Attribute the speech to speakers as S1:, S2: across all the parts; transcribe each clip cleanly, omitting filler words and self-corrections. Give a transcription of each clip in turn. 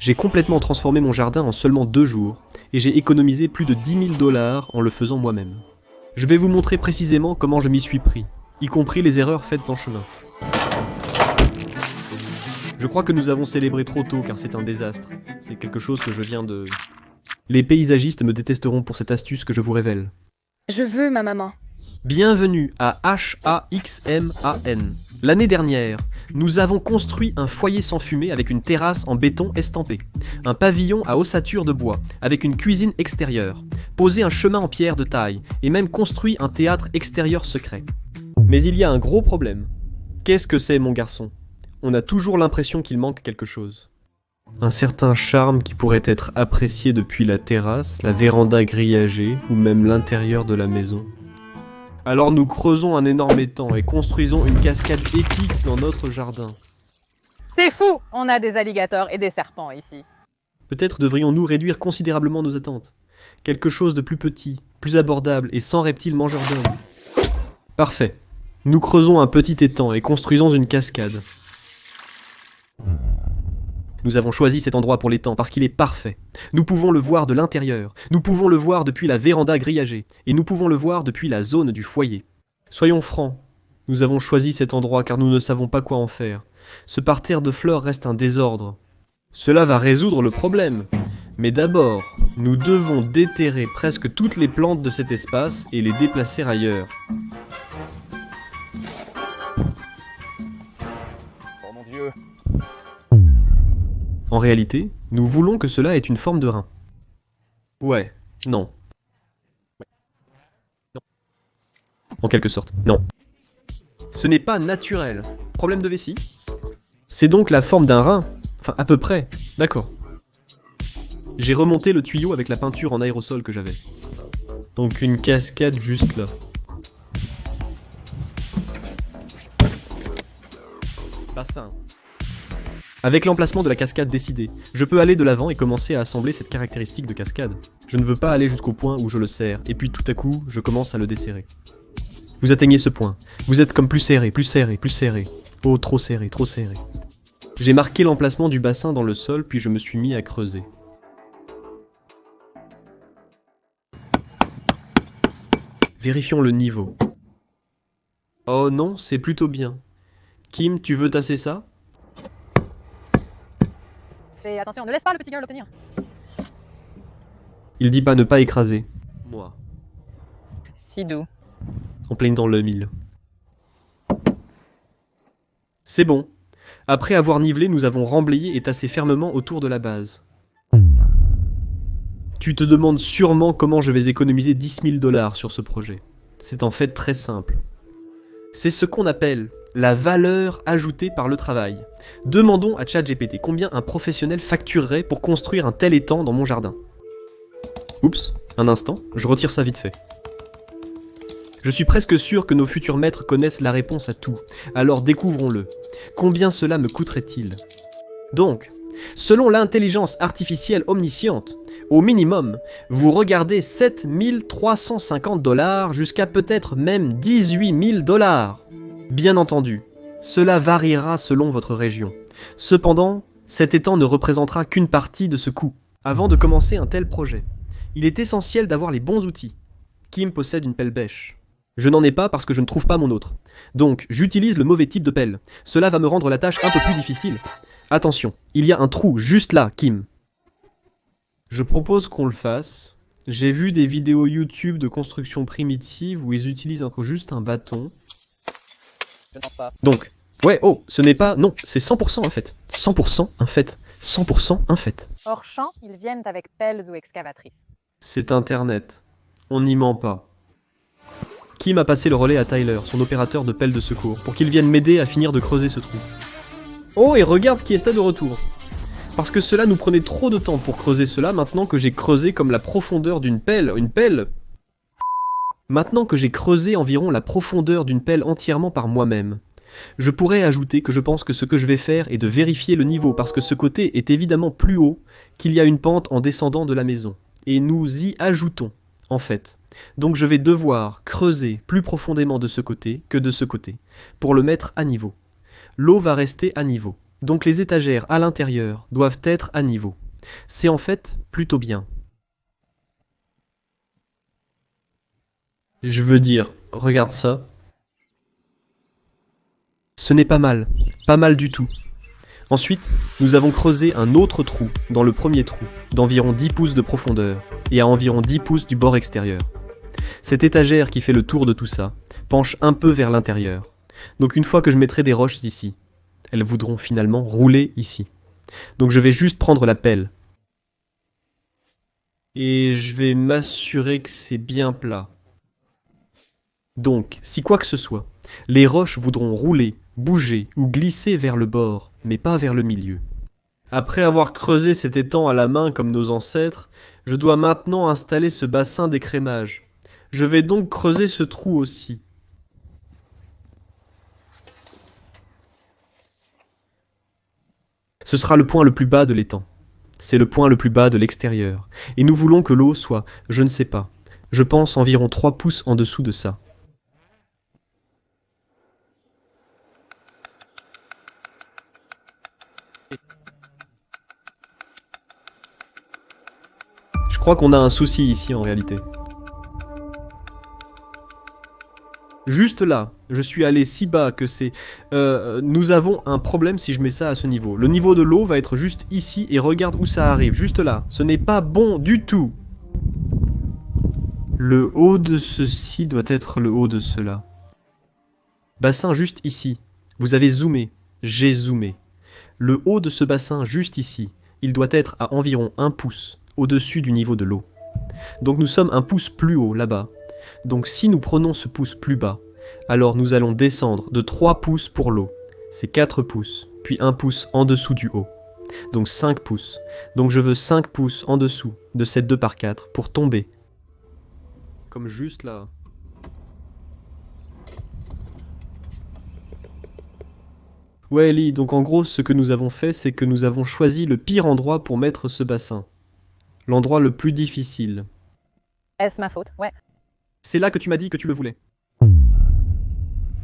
S1: J'ai complètement transformé mon jardin en seulement 2 jours, et j'ai économisé plus de 10 000 $ en le faisant moi-même. Je vais vous montrer précisément comment je m'y suis pris, y compris les erreurs faites en chemin. Je crois que nous avons célébré trop tôt car c'est un désastre. C'est quelque chose que je viens de... Les paysagistes me détesteront pour cette astuce que je vous révèle.
S2: Je veux ma maman.
S1: Bienvenue à HAXMAN. L'année dernière, nous avons construit un foyer sans fumée avec une terrasse en béton estampé, un pavillon à ossature de bois avec une cuisine extérieure, posé un chemin en pierre de taille et même construit un théâtre extérieur secret. Mais il y a un gros problème. Qu'est-ce que c'est, mon garçon ? On a toujours l'impression qu'il manque quelque chose. Un certain charme qui pourrait être apprécié depuis la terrasse, la véranda grillagée ou même l'intérieur de la maison. Alors nous creusons un énorme étang et construisons une cascade épique dans notre jardin.
S3: C'est fou! On a des alligators et des serpents ici.
S1: Peut-être devrions-nous réduire considérablement nos attentes. Quelque chose de plus petit, plus abordable et sans reptiles mangeurs d'hommes. Parfait. Nous creusons un petit étang et construisons une cascade. Nous avons choisi cet endroit pour l'étang parce qu'il est parfait. Nous pouvons le voir de l'intérieur, nous pouvons le voir depuis la véranda grillagée, et nous pouvons le voir depuis la zone du foyer. Soyons francs, nous avons choisi cet endroit car nous ne savons pas quoi en faire. Ce parterre de fleurs reste un désordre. Cela va résoudre le problème. Mais d'abord, nous devons déterrer presque toutes les plantes de cet espace et les déplacer ailleurs.
S4: Oh mon Dieu!
S1: En réalité, nous voulons que cela ait une forme de rein. Ouais, non. En quelque sorte, non. Ce n'est pas naturel. Problème de vessie? C'est donc la forme d'un rein. Enfin, à peu près. D'accord. J'ai remonté le tuyau avec la peinture en aérosol que j'avais. Donc une cascade juste là. Bassin. Avec l'emplacement de la cascade décidé, je peux aller de l'avant et commencer à assembler cette caractéristique de cascade. Je ne veux pas aller jusqu'au point où je le serre, et puis tout à coup, je commence à le desserrer. Vous atteignez ce point. Vous êtes comme plus serré, plus serré, plus serré. Oh, trop serré, trop serré. J'ai marqué l'emplacement du bassin dans le sol, puis je me suis mis à creuser. Vérifions le niveau. Oh non, c'est plutôt bien. Kim, tu veux tasser ça ?
S3: Fais attention, ne laisse pas le petit gars l'obtenir.
S1: Il dit pas ne pas écraser. Moi.
S3: Si doux.
S1: En plein dans le mille. C'est bon. Après avoir nivelé, nous avons remblayé et tassé fermement autour de la base. Tu te demandes sûrement comment je vais économiser 10 000 $ sur ce projet. C'est en fait très simple. C'est ce qu'on appelle la valeur ajoutée par le travail. Demandons à ChatGPT combien un professionnel facturerait pour construire un tel étang dans mon jardin. Oups, un instant, je retire ça vite fait. Je suis presque sûr que nos futurs maîtres connaissent la réponse à tout, alors découvrons-le. Combien cela me coûterait-il ? Donc, selon l'intelligence artificielle omnisciente, au minimum, vous regardez 7 350 $ jusqu'à peut-être même 18 000 $. Bien entendu, cela variera selon votre région. Cependant, cet étang ne représentera qu'une partie de ce coût. Avant de commencer un tel projet, il est essentiel d'avoir les bons outils. Kim possède une pelle bêche. Je n'en ai pas parce que je ne trouve pas mon autre. Donc, j'utilise le mauvais type de pelle. Cela va me rendre la tâche un peu plus difficile. Attention, il y a un trou juste là, Kim. Je propose qu'on le fasse. J'ai vu des vidéos YouTube de construction primitive où ils utilisent juste un bâton.
S4: Je ne pense pas.
S1: Donc, ouais, oh, ce n'est pas... Non, c'est 100% un fait. 100% un fait. 100% un fait.
S3: Hors champ, ils viennent avec pelles ou excavatrices.
S1: C'est Internet. On n'y ment pas. Kim a passé le relais à Tyler, son opérateur de pelle de secours, pour qu'il vienne m'aider à finir de creuser ce trou. Oh, et regarde qui est de retour. Parce que cela nous prenait trop de temps pour creuser cela maintenant que j'ai creusé comme la profondeur d'une pelle. Une pelle. Maintenant que j'ai creusé environ la profondeur d'une pelle entièrement par moi-même, je pourrais ajouter que je pense que ce que je vais faire est de vérifier le niveau parce que ce côté est évidemment plus haut qu'il y a une pente en descendant de la maison. Et nous y ajoutons, en fait. Donc je vais devoir creuser plus profondément de ce côté que de ce côté, pour le mettre à niveau. L'eau va rester à niveau. Donc les étagères à l'intérieur doivent être à niveau. C'est en fait plutôt bien. Je veux dire, regarde ça. Ce n'est pas mal du tout. Ensuite, nous avons creusé un autre trou dans le premier trou, d'environ 10 pouces de profondeur, et à environ 10 pouces du bord extérieur. Cette étagère qui fait le tour de tout ça penche un peu vers l'intérieur. Donc une fois que je mettrai des roches ici, elles voudront finalement rouler ici. Donc je vais juste prendre la pelle. Et je vais m'assurer que c'est bien plat. Donc, si quoi que ce soit, les roches voudront rouler, bouger ou glisser vers le bord, mais pas vers le milieu. Après avoir creusé cet étang à la main comme nos ancêtres, je dois maintenant installer ce bassin d'écrémage. Je vais donc creuser ce trou aussi. Ce sera le point le plus bas de l'étang. C'est le point le plus bas de l'extérieur. Et nous voulons que l'eau soit, je ne sais pas, je pense environ 3 pouces en dessous de ça. Je crois qu'on a un souci ici en réalité. Juste là, je suis allé si bas que c'est... nous avons un problème si je mets ça à ce niveau. Le niveau de l'eau va être juste ici et regarde où ça arrive, juste là. Ce n'est pas bon du tout. Le haut de ceci doit être le haut de cela. Bassin juste ici. Vous avez zoomé. J'ai zoomé. Le haut de ce bassin juste ici, il doit être à environ 1 pouce au-dessus du niveau de l'eau. Donc nous sommes 1 pouce plus haut là-bas. Donc si nous prenons ce pouce plus bas, alors nous allons descendre de 3 pouces pour l'eau. C'est 4 pouces, puis 1 pouce en dessous du haut. Donc 5 pouces. Donc je veux 5 pouces en dessous de cette 2 par 4 pour tomber. Comme juste là. Ouais Ellie, donc en gros ce que nous avons fait, c'est que nous avons choisi le pire endroit pour mettre ce bassin. L'endroit le plus difficile.
S3: Est-ce ma faute? Ouais.
S1: C'est là que tu m'as dit que tu le voulais.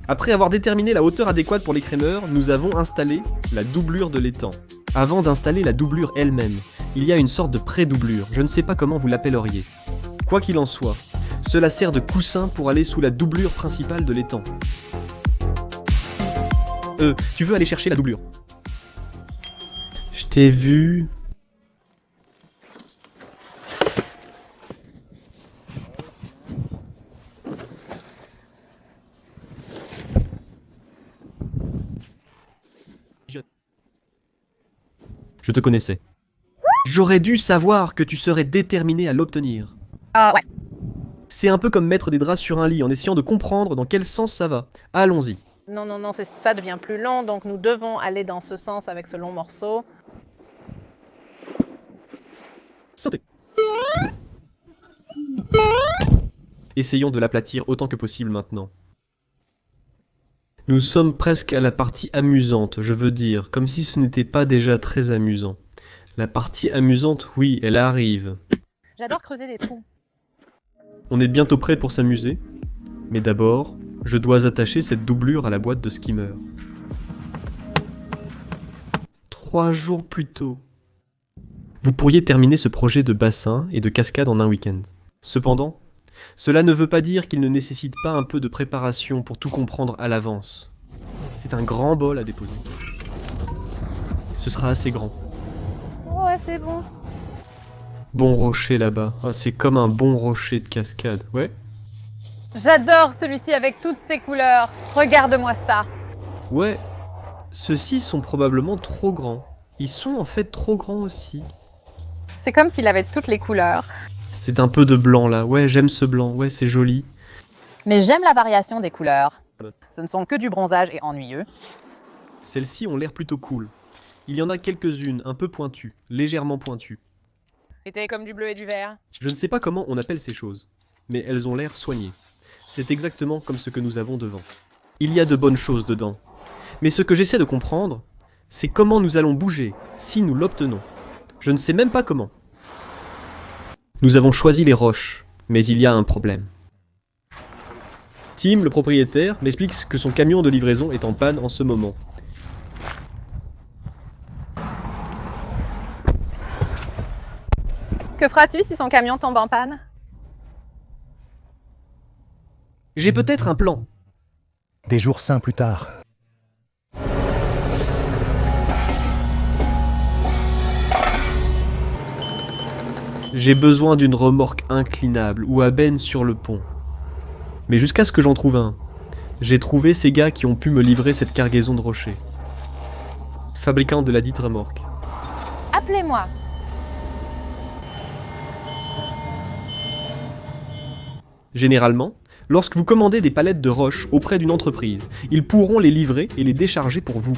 S1: Après avoir déterminé la hauteur adéquate pour l'écrémeur, nous avons installé la doublure de l'étang. Avant d'installer la doublure elle-même, il y a une sorte de pré-doublure, je ne sais pas comment vous l'appelleriez. Quoi qu'il en soit, cela sert de coussin pour aller sous la doublure principale de l'étang. Tu veux aller chercher la doublure? Je t'ai vu... Je te connaissais. J'aurais dû savoir que tu serais déterminé à l'obtenir.
S3: Ah ouais.
S1: C'est un peu comme mettre des draps sur un lit en essayant de comprendre dans quel sens ça va. Allons-y.
S3: Non, non, non, ça devient plus long, donc nous devons aller dans ce sens avec ce long morceau.
S1: Sautez. Essayons de l'aplatir autant que possible maintenant. Nous sommes presque à la partie amusante, je veux dire, comme si ce n'était pas déjà très amusant. La partie amusante, oui, elle arrive.
S3: J'adore creuser des trous.
S1: On est bientôt prêt pour s'amuser, mais d'abord, je dois attacher cette doublure à la boîte de skimmer. 3 jours plus tôt. Vous pourriez terminer ce projet de bassin et de cascade en un week-end. Cependant, cela ne veut pas dire qu'il ne nécessite pas un peu de préparation pour tout comprendre à l'avance. C'est un grand bol à déposer. Ce sera assez grand.
S3: Ouais, c'est bon.
S1: Bon rocher là-bas. Ah, c'est comme un bon rocher de cascade, ouais.
S3: J'adore celui-ci avec toutes ses couleurs. Regarde-moi ça.
S1: Ouais. Ceux-ci sont probablement trop grands. Ils sont en fait trop grands aussi.
S3: C'est comme s'il avait toutes les couleurs.
S1: C'est un peu de blanc là. Ouais, j'aime ce blanc. Ouais, c'est joli.
S3: Mais j'aime la variation des couleurs. Ce ne sont que du bronzage et ennuyeux.
S1: Celles-ci ont l'air plutôt cool. Il y en a quelques-unes un peu pointues, légèrement pointues.
S3: C'était comme du bleu et du vert.
S1: Je ne sais pas comment on appelle ces choses, mais elles ont l'air soignées. C'est exactement comme ce que nous avons devant. Il y a de bonnes choses dedans. Mais ce que j'essaie de comprendre, c'est comment nous allons bouger si nous l'obtenons. Je ne sais même pas comment. Nous avons choisi les roches, mais il y a un problème. Tim, le propriétaire, m'explique que son camion de livraison est en panne en ce moment.
S3: Que feras-tu si son camion tombe en panne?
S1: J'ai peut-être un plan.
S5: Des jours saints plus tard.
S1: J'ai besoin d'une remorque inclinable ou à benne sur le pont. Mais jusqu'à ce que j'en trouve un, j'ai trouvé ces gars qui ont pu me livrer cette cargaison de rochers. Fabricant de la dite remorque.
S3: Appelez-moi.
S1: Généralement, lorsque vous commandez des palettes de roches auprès d'une entreprise, ils pourront les livrer et les décharger pour vous.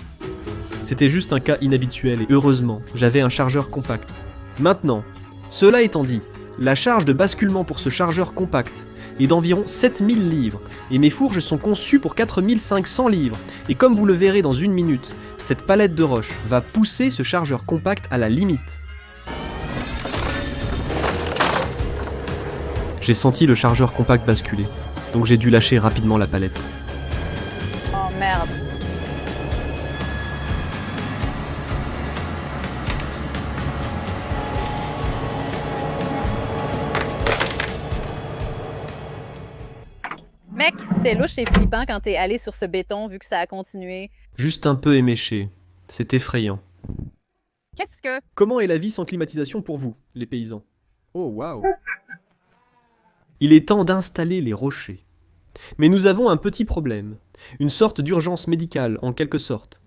S1: C'était juste un cas inhabituel et heureusement, j'avais un chargeur compact. Maintenant, cela étant dit, la charge de basculement pour ce chargeur compact est d'environ 7000 livres, et mes fourches sont conçues pour 4500 livres, et comme vous le verrez dans une minute, cette palette de roches va pousser ce chargeur compact à la limite. J'ai senti le chargeur compact basculer, donc j'ai dû lâcher rapidement la palette.
S3: Oh merde. Mec, c'était louche et flippant quand t'es allé sur ce béton vu que ça a continué.
S1: Juste un peu éméché, c'est effrayant.
S3: Qu'est-ce que...
S1: Comment est la vie sans climatisation pour vous, les paysans? Oh waouh! Il est temps d'installer les rochers. Mais nous avons un petit problème, une sorte d'urgence médicale en quelque sorte.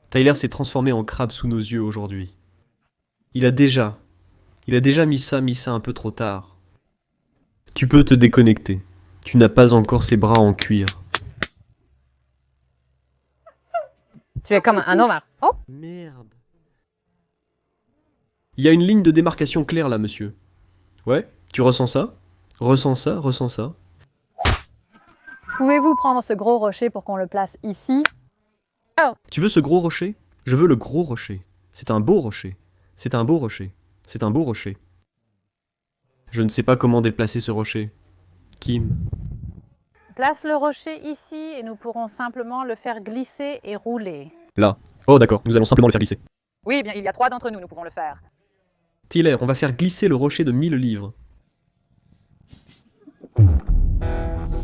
S1: Tyler s'est transformé en crabe sous nos yeux aujourd'hui. Il a déjà mis ça un peu trop tard. Tu peux te déconnecter. Tu n'as pas encore ses bras en cuir.
S3: Tu es comme un homard. Oh!
S1: Merde. Il y a une ligne de démarcation claire là, monsieur. Ouais, tu ressens ça? Ressens ça, ressens ça.
S2: Pouvez-vous prendre ce gros rocher pour qu'on le place ici?
S1: Tu veux ce gros rocher? Je veux le gros rocher. C'est un beau rocher. C'est un beau rocher. C'est un beau rocher. Je ne sais pas comment déplacer ce rocher. Kim.
S3: Place le rocher ici et nous pourrons simplement le faire glisser et rouler.
S1: Là. Oh d'accord, nous allons simplement le faire glisser.
S3: Oui, bien, il y a 3 d'entre nous, nous pouvons le faire.
S1: Tyler, on va faire glisser le rocher de 1000 livres.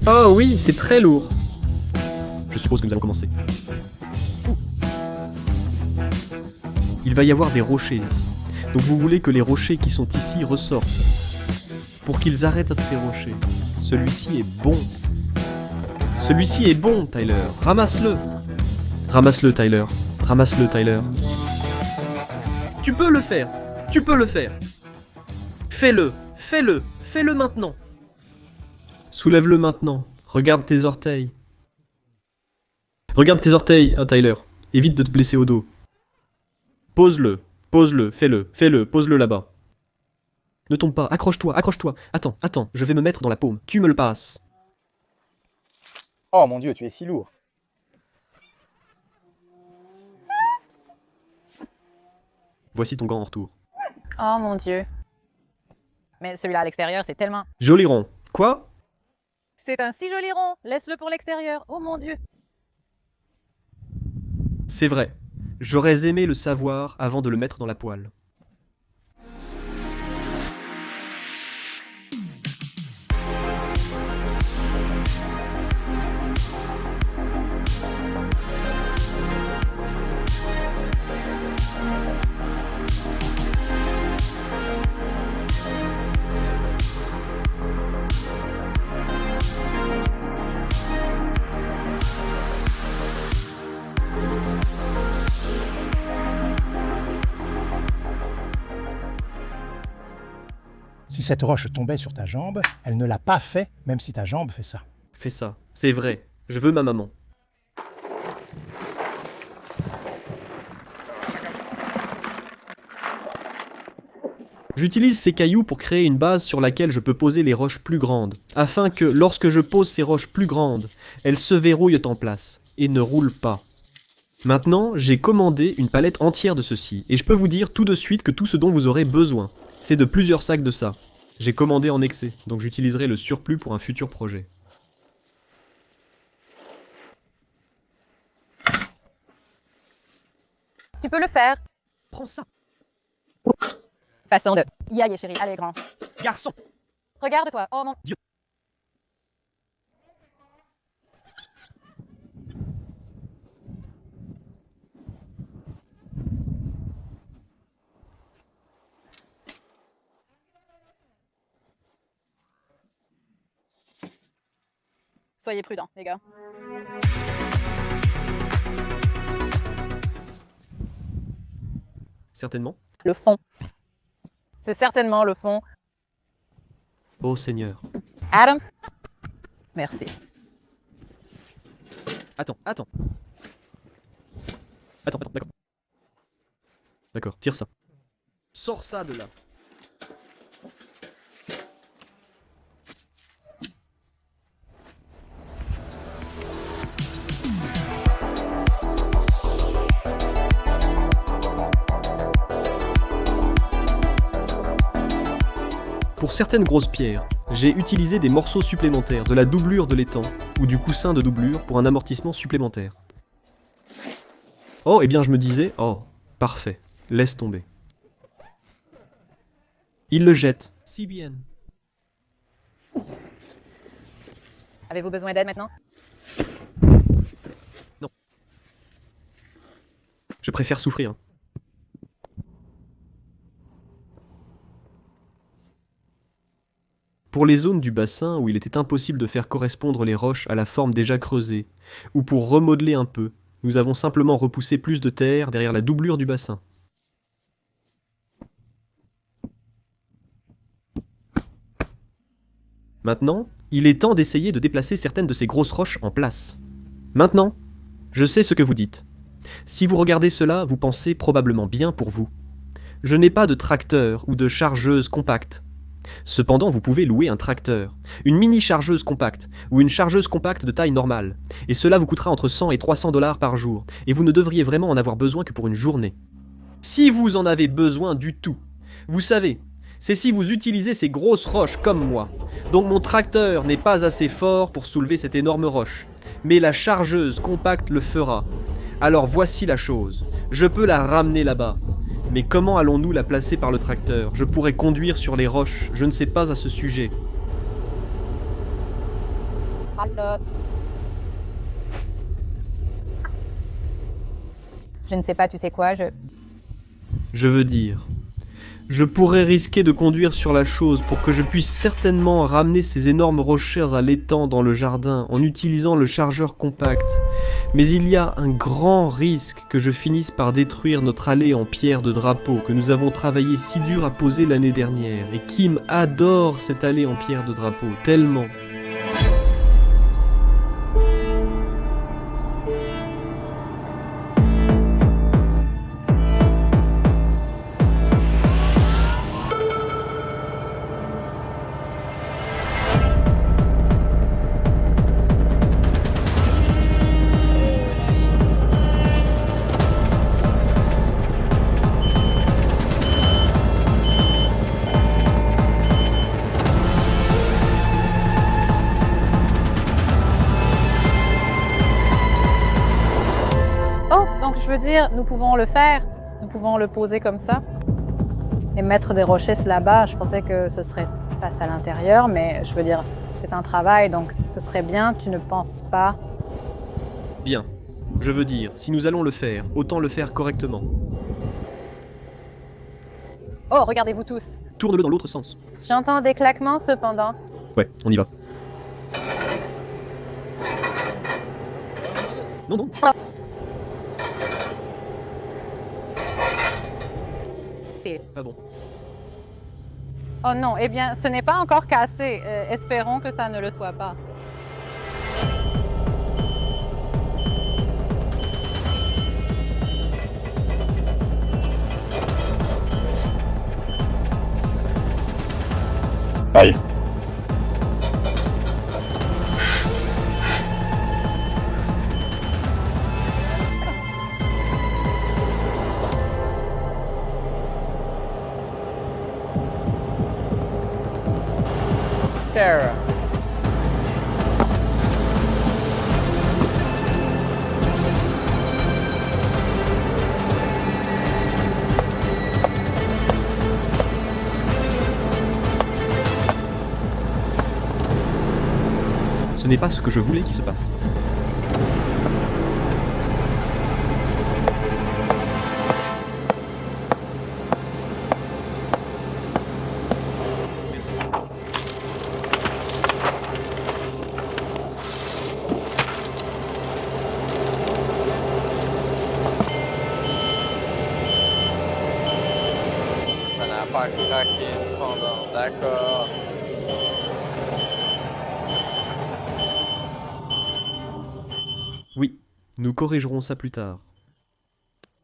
S1: Oh oui, c'est très lourd. Je suppose que nous allons commencer. Il va y avoir des rochers ici. Donc vous voulez que les rochers qui sont ici ressortent. Pour qu'ils arrêtent de ces rochers. Celui-ci est bon. Celui-ci est bon, Tyler. Ramasse-le. Ramasse-le, Tyler. Ramasse-le, Tyler. Tu peux le faire. Tu peux le faire. Fais-le. Fais-le. Fais-le maintenant. Soulève-le maintenant. Regarde tes orteils. Regarde tes orteils, hein, Tyler. Évite de te blesser au dos. Pose-le. Pose-le. Fais-le. Fais-le. Pose-le là-bas. Ne tombe pas. Accroche-toi. Accroche-toi. Attends. Attends. Je vais me mettre dans la paume. Tu me le passes.
S4: Oh mon Dieu, tu es si lourd.
S1: Voici ton gant en retour.
S3: Oh mon Dieu. Mais celui-là à l'extérieur, c'est tellement...
S1: Joli rond. Quoi?
S3: C'est un si joli rond. Laisse-le pour l'extérieur. Oh mon Dieu.
S1: C'est vrai. J'aurais aimé le savoir avant de le mettre dans la poêle.
S5: Si cette roche tombait sur ta jambe, elle ne l'a pas fait, même si ta jambe fait ça.
S1: Fais ça. C'est vrai. Je veux ma maman. J'utilise ces cailloux pour créer une base sur laquelle je peux poser les roches plus grandes, afin que, lorsque je pose ces roches plus grandes, elles se verrouillent en place et ne roulent pas. Maintenant, j'ai commandé une palette entière de ceci, et je peux vous dire tout de suite que tout ce dont vous aurez besoin, c'est de plusieurs sacs de ça. J'ai commandé en excès, donc j'utiliserai le surplus pour un futur projet.
S3: Tu peux le faire.
S1: Prends ça.
S2: Façon de... Y aller, chérie. Allez, grand.
S1: Garçon!
S2: Regarde-toi. Oh mon
S1: Dieu.
S2: Soyez prudents, les gars.
S1: Certainement.
S3: Le fond. C'est certainement le fond.
S1: Oh Seigneur.
S3: Adam? Merci.
S1: Attends, d'accord. D'accord, tire ça. Sors ça de là. Pour certaines grosses pierres, j'ai utilisé des morceaux supplémentaires, de la doublure de l'étang, ou du coussin de doublure pour un amortissement supplémentaire. Oh, eh bien je me disais, oh, parfait, laisse tomber. Il le jette. Si bien.
S2: Avez-vous besoin d'aide maintenant?
S1: Je préfère souffrir. Pour les zones du bassin où il était impossible de faire correspondre les roches à la forme déjà creusée, ou pour remodeler un peu, nous avons simplement repoussé plus de terre derrière la doublure du bassin. Maintenant, il est temps d'essayer de déplacer certaines de ces grosses roches en place. Maintenant, je sais ce que vous dites. Si vous regardez cela, vous pensez probablement bien pour vous. Je n'ai pas de tracteur ou de chargeuse compacte. Cependant, vous pouvez louer un tracteur, une mini-chargeuse compacte ou une chargeuse compacte de taille normale, et cela vous coûtera entre 100 et 300 $ par jour, et vous ne devriez vraiment en avoir besoin que pour une journée. Si vous en avez besoin du tout, vous savez, c'est si vous utilisez ces grosses roches comme moi. Donc mon tracteur n'est pas assez fort pour soulever cette énorme roche, mais la chargeuse compacte le fera. Alors voici la chose, je peux la ramener là-bas. Mais comment allons-nous la placer par le tracteur? Je pourrais conduire sur les roches, je ne sais pas à ce sujet.
S2: Je ne sais pas, tu sais quoi,
S1: Je veux dire, je pourrais risquer de conduire sur la chose pour que je puisse certainement ramener ces énormes rochers à l'étang dans le jardin en utilisant le chargeur compact. Mais il y a un grand risque que je finisse par détruire notre allée en pierre de drapeau que nous avons travaillé si dur à poser l'année dernière. Et Kim adore cette allée en pierre de drapeau, tellement.
S3: Je veux dire, nous pouvons le faire, nous pouvons le poser comme ça et mettre des rochers là-bas. Je pensais que ce serait face à l'intérieur, mais je veux dire, c'est un travail, donc ce serait bien, tu ne penses pas?
S1: Bien. Je veux dire, si nous allons le faire, autant le faire correctement.
S2: Oh, regardez-vous tous.
S1: Tourne-le dans l'autre sens.
S3: J'entends des claquements cependant.
S1: Ouais, on y va. Non, non.
S2: C'est
S1: Pas bon.
S3: Oh non, eh bien, ce n'est pas encore cassé. Espérons que ça ne le soit pas.
S4: Aïe. Sarah.
S1: Ce n'est pas ce que je voulais qu'il se passe.
S6: Ça n'a pas craqué cependant, d'accord.
S1: Oui, nous corrigerons ça plus tard.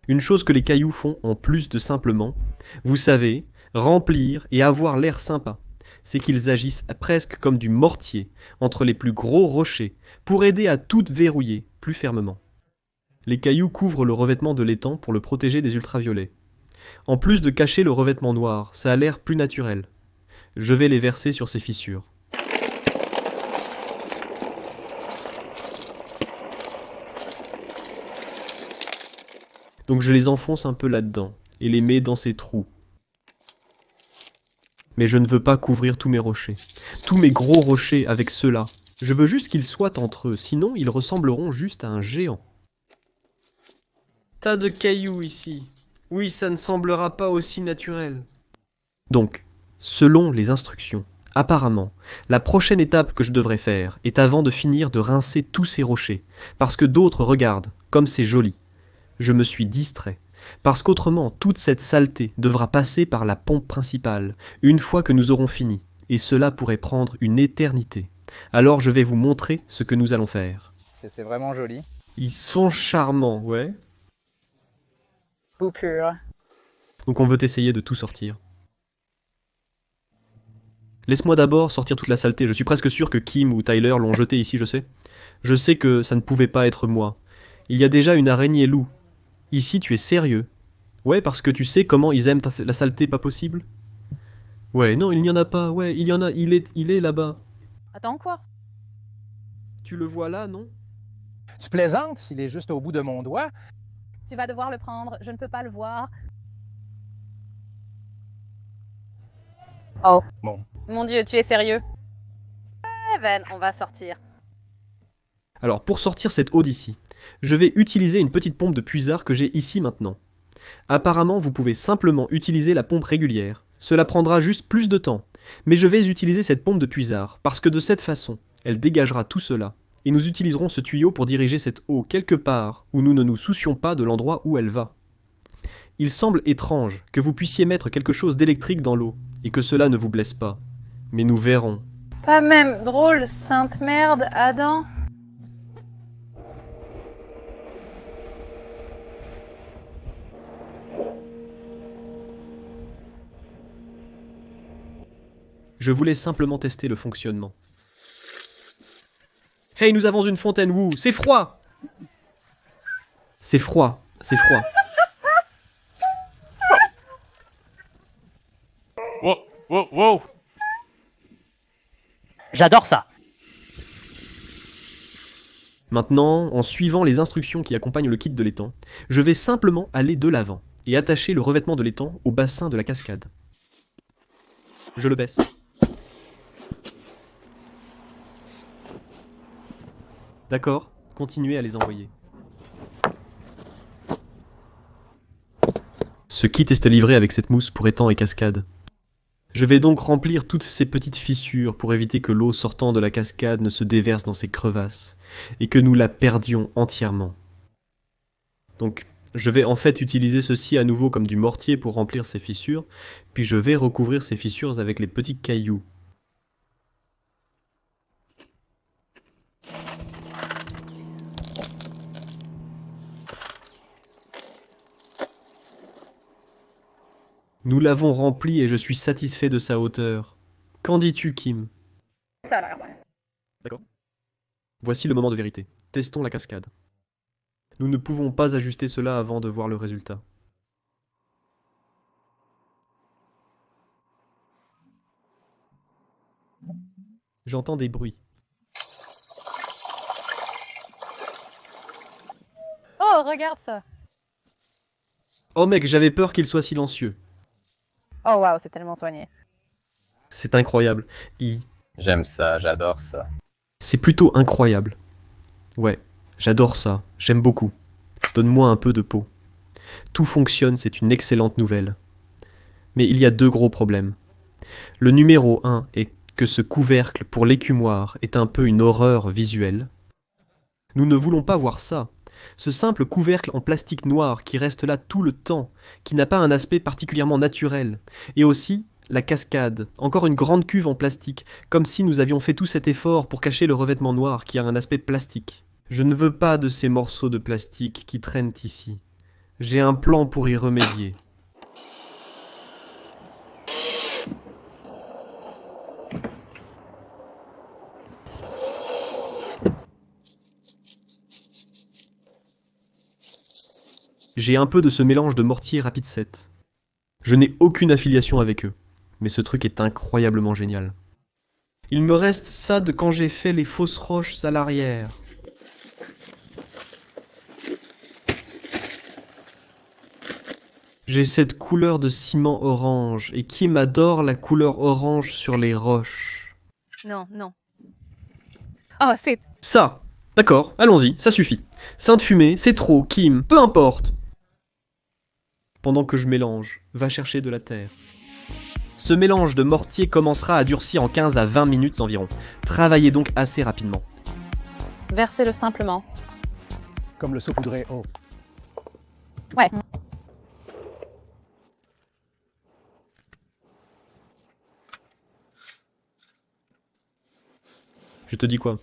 S1: Une chose que les cailloux font en plus de simplement, vous savez, remplir et avoir l'air sympa, c'est qu'ils agissent presque comme du mortier entre les plus gros rochers pour aider à tout verrouiller plus fermement. Les cailloux couvrent le revêtement de l'étang pour le protéger des ultraviolets. En plus de cacher le revêtement noir, ça a l'air plus naturel. Je vais les verser sur ces fissures. Donc je les enfonce un peu là-dedans et les mets dans ces trous. Mais je ne veux pas couvrir tous mes rochers. Tous mes gros rochers avec ceux-là. Je veux juste qu'ils soient entre eux, sinon ils ressembleront juste à un géant. Tas de cailloux ici. Oui, ça ne semblera pas aussi naturel. Donc, selon les instructions, apparemment, la prochaine étape que je devrais faire est avant de finir de rincer tous ces rochers, parce que d'autres regardent, comme c'est joli. Je me suis distrait, parce qu'autrement toute cette saleté devra passer par la pompe principale, une fois que nous aurons fini, et cela pourrait prendre une éternité. Alors je vais vous montrer ce que nous allons faire.
S4: C'est vraiment joli.
S1: Ils sont charmants, ouais.
S3: Bout pur.
S1: Donc on veut essayer de tout sortir. Laisse-moi d'abord sortir toute la saleté, je suis presque sûr que Kim ou Tyler l'ont jeté ici, je sais. Je sais que ça ne pouvait pas être moi. Il y a déjà une araignée loup. Ici, tu es sérieux? Ouais, parce que tu sais comment ils aiment la saleté pas possible? Ouais, non, il n'y en a pas. Ouais, il y en a, il est là-bas.
S3: Attends quoi?
S1: Tu le vois là, non?
S5: Tu plaisantes s'il est juste au bout de mon doigt?
S2: Tu vas devoir le prendre, je ne peux pas le voir. Oh.
S5: Bon.
S2: Mon Dieu, tu es sérieux? Evan, on va sortir.
S1: Alors, pour sortir cette eau d'ici, je vais utiliser une petite pompe de puisard que j'ai ici maintenant. Apparemment, vous pouvez simplement utiliser la pompe régulière. Cela prendra juste plus de temps. Mais je vais utiliser cette pompe de puisard, parce que de cette façon, elle dégagera tout cela. Et nous utiliserons ce tuyau pour diriger cette eau quelque part où nous ne nous soucions pas de l'endroit où elle va. Il semble étrange que vous puissiez mettre quelque chose d'électrique dans l'eau, et que cela ne vous blesse pas. Mais nous verrons.
S3: Pas même drôle, sainte merde, Adam.
S1: Je voulais simplement tester le fonctionnement. Hey, nous avons une fontaine, wouh, c'est froid! C'est froid, c'est froid.
S6: Wow, wow, wow.
S7: J'adore ça.
S1: Maintenant, en suivant les instructions qui accompagnent le kit de l'étang, je vais simplement aller de l'avant et attacher le revêtement de l'étang au bassin de la cascade. Je le baisse. D'accord, continuez à les envoyer. Ce kit est livré avec cette mousse pour étang et cascade. Je vais donc remplir toutes ces petites fissures pour éviter que l'eau sortant de la cascade ne se déverse dans ces crevasses et que nous la perdions entièrement. Donc, je vais en fait utiliser ceci à nouveau comme du mortier pour remplir ces fissures, puis je vais recouvrir ces fissures avec les petits cailloux. Nous l'avons rempli et je suis satisfait de sa hauteur. Qu'en dis-tu, Kim?
S2: Ça a l'air, ouais.
S1: D'accord. Voici le moment de vérité. Testons la cascade. Nous ne pouvons pas ajuster cela avant de voir le résultat. J'entends des bruits.
S3: Oh, regarde ça.
S1: Oh mec, j'avais peur qu'il soit silencieux.
S2: Oh waouh, c'est tellement soigné.
S1: C'est incroyable.
S6: J'aime ça, j'adore ça.
S1: C'est plutôt incroyable. Ouais, j'adore ça, j'aime beaucoup. Donne-moi un peu de peau. Tout fonctionne, c'est une excellente nouvelle. Mais il y a 2 gros problèmes. Le numéro 1 est que ce couvercle pour l'écumoire est un peu une horreur visuelle. Nous ne voulons pas voir ça. Ce simple couvercle en plastique noir qui reste là tout le temps, qui n'a pas un aspect particulièrement naturel. Et aussi, la cascade, encore une grande cuve en plastique, comme si nous avions fait tout cet effort pour cacher le revêtement noir qui a un aspect plastique. Je ne veux pas de ces morceaux de plastique qui traînent ici. J'ai un plan pour y remédier. J'ai un peu de ce mélange de mortier et rapide 7. Je n'ai aucune affiliation avec eux, mais ce truc est incroyablement génial. Il me reste ça de quand j'ai fait les fausses roches à l'arrière. J'ai cette couleur de ciment orange, et Kim adore la couleur orange sur les roches.
S2: Non, non. Oh, c'est...
S1: Ça! D'accord, allons-y, ça suffit. Sainte fumée, c'est trop, Kim, peu importe. Pendant que je mélange, va chercher de la terre. Ce mélange de mortier commencera à durcir en 15 à 20 minutes environ. Travaillez donc assez rapidement.
S3: Versez-le simplement.
S5: Comme le saupoudré eau.
S3: Ouais.
S1: Je te dis quoi?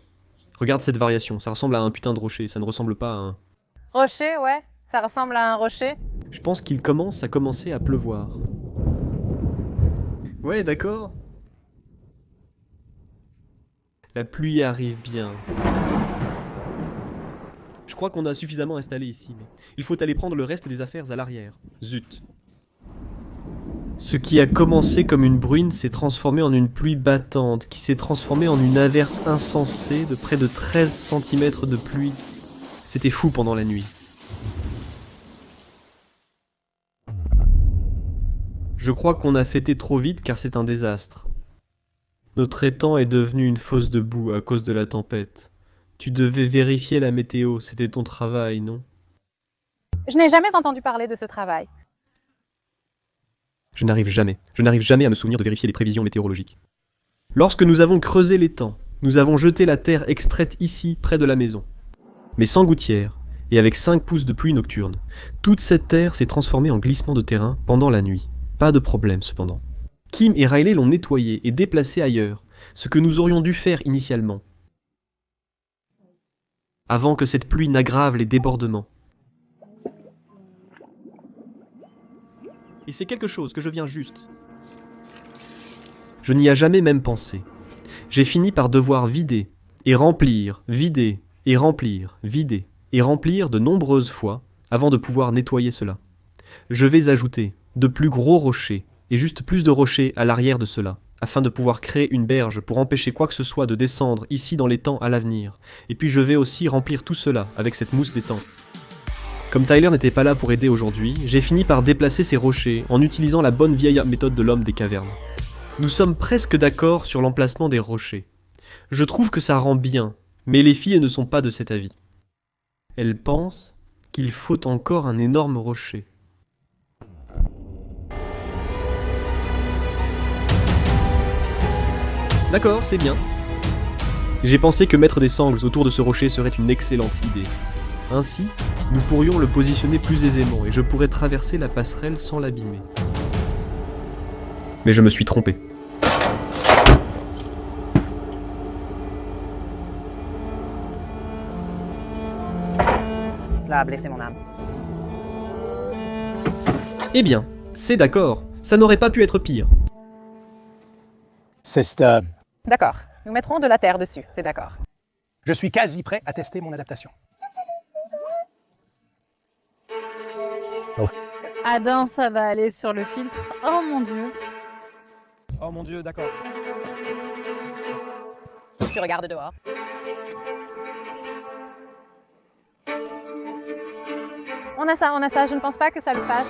S1: Regarde cette variation, ça ressemble à un putain de rocher, ça ne ressemble pas à un...
S3: Rocher, ouais. Ça ressemble à un rocher.
S1: Je pense qu'il commence à commencer à pleuvoir. Ouais, d'accord. La pluie arrive bien. Je crois qu'on a suffisamment installé ici, mais il faut aller prendre le reste des affaires à l'arrière. Zut. Ce qui a commencé comme une bruine s'est transformé en une pluie battante, qui s'est transformée en une averse insensée de près de 13 cm de pluie. C'était fou pendant la nuit. Je crois qu'on a fêté trop vite car c'est un désastre. Notre étang est devenu une fosse de boue à cause de la tempête. Tu devais vérifier la météo, c'était ton travail, non?
S3: Je n'ai jamais entendu parler de ce travail.
S1: Je n'arrive jamais à me souvenir de vérifier les prévisions météorologiques. Lorsque nous avons creusé l'étang, nous avons jeté la terre extraite ici, près de la maison. Mais sans gouttière, et avec 5 pouces de pluie nocturne. Toute cette terre s'est transformée en glissement de terrain pendant la nuit. Pas de problème cependant. Kim et Riley l'ont nettoyé et déplacé ailleurs, ce que nous aurions dû faire initialement. Avant que cette pluie n'aggrave les débordements. Et c'est quelque chose que je viens juste. Je n'y ai jamais même pensé. J'ai fini par devoir vider, et remplir, vider, et remplir, vider, et remplir de nombreuses fois avant de pouvoir nettoyer cela. Je vais ajouter de plus gros rochers, et juste plus de rochers à l'arrière de cela, afin de pouvoir créer une berge pour empêcher quoi que ce soit de descendre ici dans l'étang à l'avenir. Et puis je vais aussi remplir tout cela avec cette mousse d'étang. Comme Tyler n'était pas là pour aider aujourd'hui, j'ai fini par déplacer ces rochers en utilisant la bonne vieille méthode de l'homme des cavernes. Nous sommes presque d'accord sur l'emplacement des rochers. Je trouve que ça rend bien, mais les filles ne sont pas de cet avis. Elles pensent qu'il faut encore un énorme rocher. D'accord, c'est bien. J'ai pensé que mettre des sangles autour de ce rocher serait une excellente idée. Ainsi, nous pourrions le positionner plus aisément et je pourrais traverser la passerelle sans l'abîmer. Mais je me suis trompé.
S2: Cela a blessé mon âme.
S1: Eh bien, c'est d'accord, ça n'aurait pas pu être pire.
S5: C'est
S3: D'accord. Nous mettrons de la terre dessus, c'est d'accord.
S5: Je suis quasi prêt à tester mon adaptation.
S3: Adam, ça va aller sur le filtre. Oh mon dieu.
S4: Oh mon dieu, d'accord.
S2: Tu regardes dehors.
S3: On a ça, je ne pense pas que ça le fasse.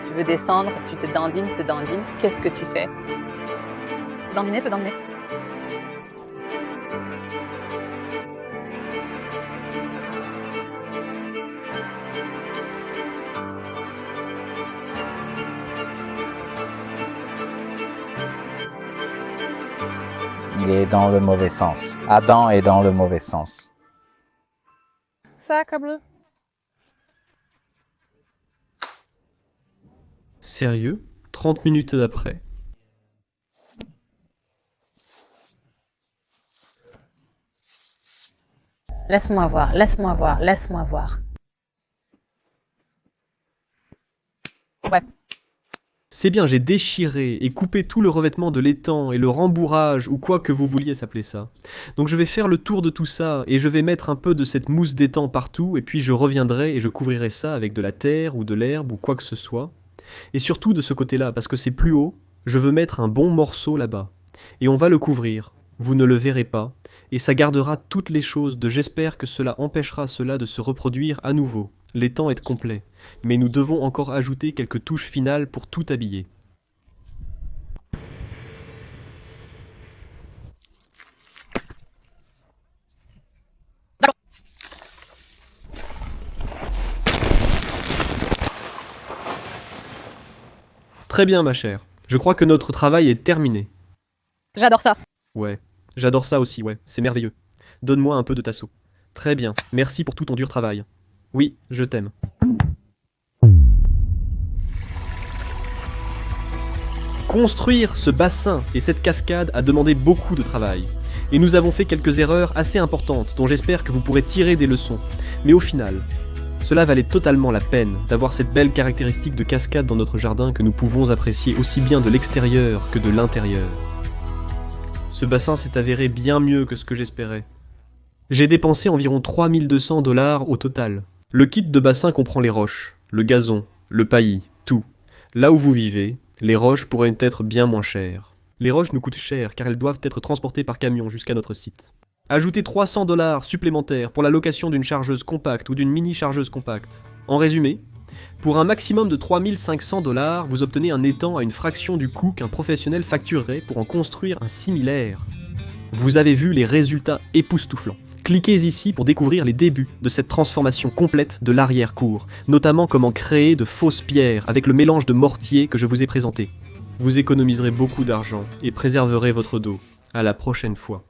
S2: Tu veux descendre, tu te dandines. Qu'est-ce que tu fais?
S3: Te dandiner.
S7: Il est dans le mauvais sens. Adam est dans le mauvais sens.
S3: Sacre bleu.
S1: Sérieux? 30 minutes d'après.
S3: Laisse-moi voir, laisse-moi voir, laisse-moi voir. Ouais.
S1: C'est bien, j'ai déchiré et coupé tout le revêtement de l'étang et le rembourrage ou quoi que vous vouliez s'appeler ça. Donc je vais faire le tour de tout ça et je vais mettre un peu de cette mousse d'étang partout et puis je reviendrai et je couvrirai ça avec de la terre ou de l'herbe ou quoi que ce soit. Et surtout de ce côté-là, parce que c'est plus haut, je veux mettre un bon morceau là-bas. Et on va le couvrir, vous ne le verrez pas, et ça gardera toutes les choses de j'espère que cela empêchera cela de se reproduire à nouveau. L'étang est complet, mais nous devons encore ajouter quelques touches finales pour tout habiller. Très bien ma chère, je crois que notre travail est terminé.
S2: J'adore ça.
S1: Ouais, j'adore ça aussi, ouais, c'est merveilleux. Donne-moi un peu de tasso. Très bien, merci pour tout ton dur travail. Oui, je t'aime. Construire ce bassin et cette cascade a demandé beaucoup de travail. Et nous avons fait quelques erreurs assez importantes dont j'espère que vous pourrez tirer des leçons. Mais au final, cela valait totalement la peine d'avoir cette belle caractéristique de cascade dans notre jardin que nous pouvons apprécier aussi bien de l'extérieur que de l'intérieur. Ce bassin s'est avéré bien mieux que ce que j'espérais. J'ai dépensé environ 3200 $ au total. Le kit de bassin comprend les roches, le gazon, le paillis, tout. Là où vous vivez, les roches pourraient être bien moins chères. Les roches nous coûtent cher car elles doivent être transportées par camion jusqu'à notre site. Ajoutez 300 $ supplémentaires pour la location d'une chargeuse compacte ou d'une mini-chargeuse compacte. En résumé, pour un maximum de 3500 $, vous obtenez un étang à une fraction du coût qu'un professionnel facturerait pour en construire un similaire. Vous avez vu les résultats époustouflants. Cliquez ici pour découvrir les débuts de cette transformation complète de l'arrière-cour, notamment comment créer de fausses pierres avec le mélange de mortier que je vous ai présenté. Vous économiserez beaucoup d'argent et préserverez votre dos. À la prochaine fois.